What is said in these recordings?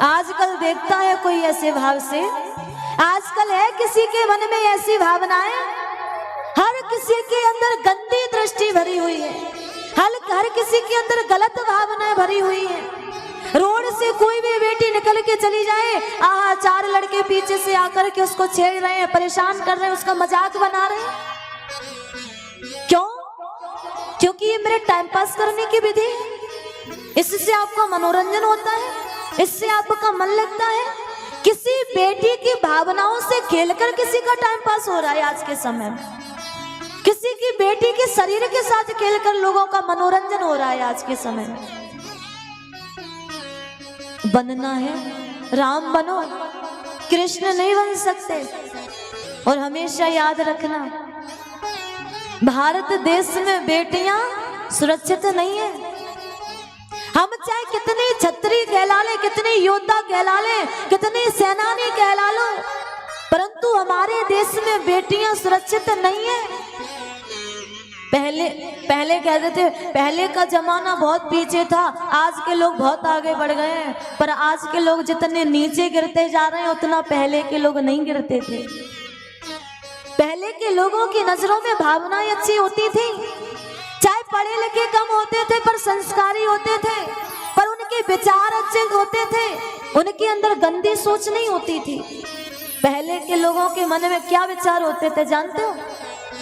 आजकल देखता है कोई ऐसे भाव से, आजकल है किसी के मन में ऐसी भावनाएं, हर किसी के अंदर गंदी दृष्टि भरी हुई है, हर किसी के अंदर गलत भावनाएं भरी हुई है। रोड से कोई भी बेटी निकल के चली जाए, आहा चार लड़के पीछे से आकर के उसको छेड़ रहे हैं, परेशान कर रहे हैं, उसका मजाक बना रहे हैं। क्यों? क्योंकि ये मेरे टाइम पास करने की विधि है, इससे आपका मनोरंजन होता है, इससे आपका मन लगता है। किसी बेटी की भावनाओं से खेलकर किसी का टाइम पास हो रहा है आज के समय में, किसी की बेटी के शरीर के साथ खेलकर लोगों का मनोरंजन हो रहा है आज के समय में। बनना है राम बनो, कृष्ण नहीं बन सकते। और हमेशा याद रखना, भारत देश में बेटियां सुरक्षित नहीं है। हम चाहे कितनी छत्री कहला ले, कितनी योद्धा कहला ले, कितनी सेनानी कहला लो, परंतु हमारे देश में बेटियां सुरक्षित नहीं है। पहले कहते थे पहले का जमाना बहुत पीछे था, आज के लोग बहुत आगे बढ़ गए हैं, पर आज के लोग जितने नीचे गिरते जा रहे हैं उतना पहले के लोग नहीं गिरते थे। पहले के लोगों की नजरों में भावनाएं अच्छी होती थी, चाहे पढ़े लिखे कम होते थे पर संस्कारी होते थे, पर उनके विचार अच्छे होते थे, उनके अंदर गंदी सोच नहीं होती थी। पहले के लोगों के मन में क्या विचार होते थे जानते हो?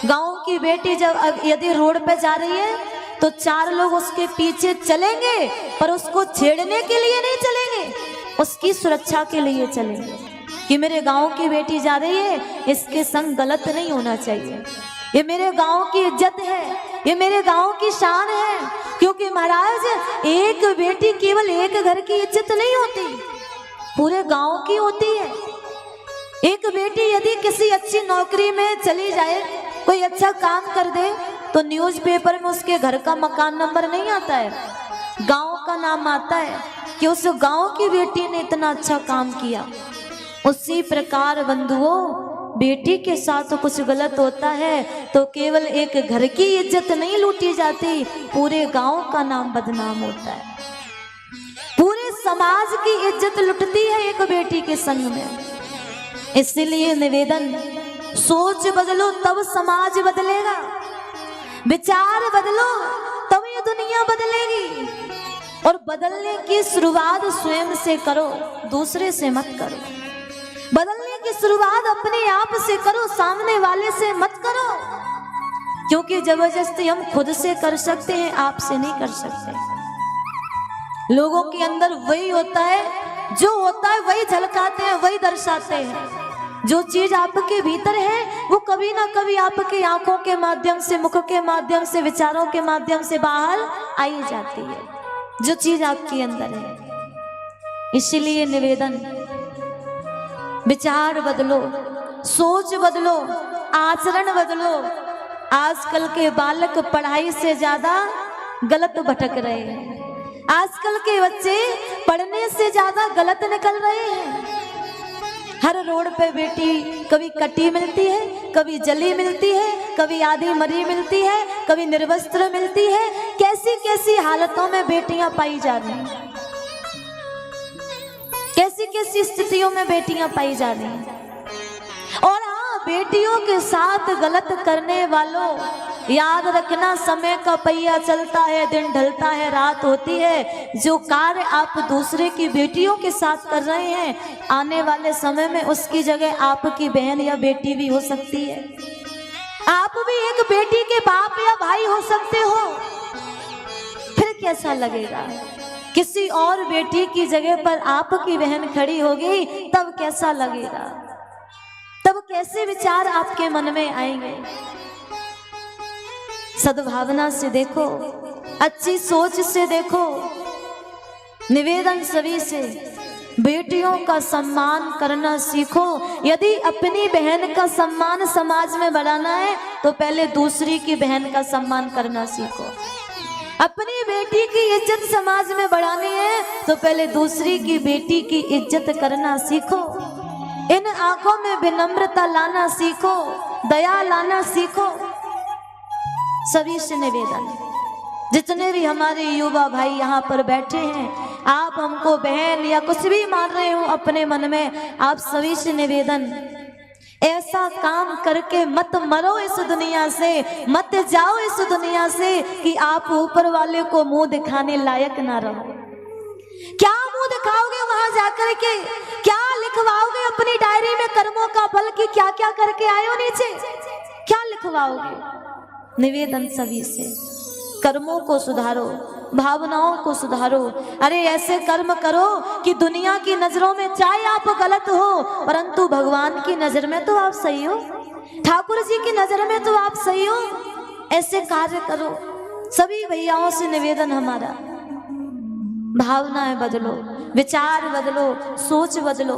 गांव की बेटी जब यदि रोड पे जा रही है तो चार लोग उसके पीछे चलेंगे, पर उसको छेड़ने के लिए नहीं चलेंगे, उसकी सुरक्षा के लिए चलेंगे कि मेरे गांव की बेटी जा रही है, इसके संग गलत नहीं होना चाहिए, ये मेरे गांव की इज्जत है, ये मेरे गांव की शान है। क्योंकि महाराज एक बेटी केवल एक घर की इज्जत नहीं होती, पूरे गांव की होती है। एक बेटी यदि किसी अच्छी नौकरी में चली जाए, कोई अच्छा काम कर दे, तो न्यूज़पेपर में उसके घर का मकान नंबर नहीं आता है, गांव का नाम आता है कि उस गांव की बेटी ने इतना अच्छा काम किया। उसी प्रकार बंधुओं, बेटी के साथ कुछ गलत होता है तो केवल एक घर की इज्जत नहीं लूटी जाती, पूरे गांव का नाम बदनाम होता है, पूरे समाज की इज्जत लुटती है एक बेटी के संग में। इसलिए निवेदन, सोच बदलो तब समाज बदलेगा, विचार बदलो तब ये दुनिया बदलेगी। और बदलने की शुरुआत स्वयं से करो, दूसरे से मत करो। बदलने की शुरुआत अपने आप से करो, सामने वाले से मत करो, क्योंकि जबरदस्ती हम खुद से कर सकते हैं, आपसे नहीं कर सकते। लोगों के अंदर वही होता है, जो होता है वही झलकाते हैं, वही दर्शाते हैं। जो चीज आपके भीतर है वो कभी ना कभी आपके आंखों के माध्यम से, मुख के माध्यम से, विचारों के माध्यम से बाहर आई जाती है, जो चीज आपके अंदर है। इसलिए निवेदन, विचार बदलो, सोच बदलो, आचरण बदलो। आजकल के बालक पढ़ाई से ज्यादा गलत भटक रहे हैं, आजकल के बच्चे पढ़ने से ज्यादा गलत निकल रहे हैं। हर रोड पे बेटी कभी कटी मिलती है, कभी जली मिलती है, कभी आधी मरी मिलती है, कभी निर्वस्त्र मिलती है। कैसी कैसी हालतों में बेटियां पाई जा रही हैं, कैसी कैसी स्थितियों में बेटियां पाई जा रही हैं। और हाँ, बेटियों के साथ गलत करने वालों, याद रखना, समय का पहिया चलता है, दिन ढलता है, रात होती है। जो कार्य आप दूसरे की बेटियों के साथ कर रहे हैं, आने वाले समय में उसकी जगह आपकी बहन या बेटी भी हो सकती है। आप भी एक बेटी के बाप या भाई हो सकते हो। फिर कैसा लगेगा? किसी और बेटी की जगह पर आपकी बहन खड़ी होगी, तब कैसा लगेगा? तब कैसे विचार आपके मन में आएंगे? सद्भावना से देखो, अच्छी सोच से देखो। निवेदन सभी से, बेटियों का सम्मान करना सीखो। यदि अपनी बहन का सम्मान समाज में बढ़ाना है तो पहले दूसरी की बहन का सम्मान करना सीखो। अपनी बेटी की इज्जत समाज में बढ़ानी है तो पहले दूसरी की बेटी की इज्जत करना सीखो। इन आंखों में विनम्रता लाना सीखो, दया लाना सीखो। सभी से निवेदन, जितने भी हमारे युवा भाई यहाँ पर बैठे हैं, आप हमको बहन या कुछ भी मान रहे हो अपने मन में, आप सभी से निवेदन, ऐसा काम करके मत मरो इस दुनिया से, मत जाओ इस दुनिया से कि आप ऊपर वाले को मुंह दिखाने लायक ना रहो। क्या मुंह दिखाओगे वहां जाकर के? क्या लिखवाओगे अपनी डायरी में कर्मों का फल की क्या क्या करके आए हो नीचे? क्या लिखवाओगे? निवेदन सभी से, कर्मों को सुधारो, भावनाओं को सुधारो। अरे ऐसे कर्म करो कि दुनिया की नजरों में चाहे आप गलत हो, परंतु भगवान की नजर में तो आप सही हो, ठाकुर जी की नजर में तो आप सही हो। ऐसे कार्य करो। सभी भैयाओं से निवेदन हमारा, भावनाएं बदलो, विचार बदलो, सोच बदलो।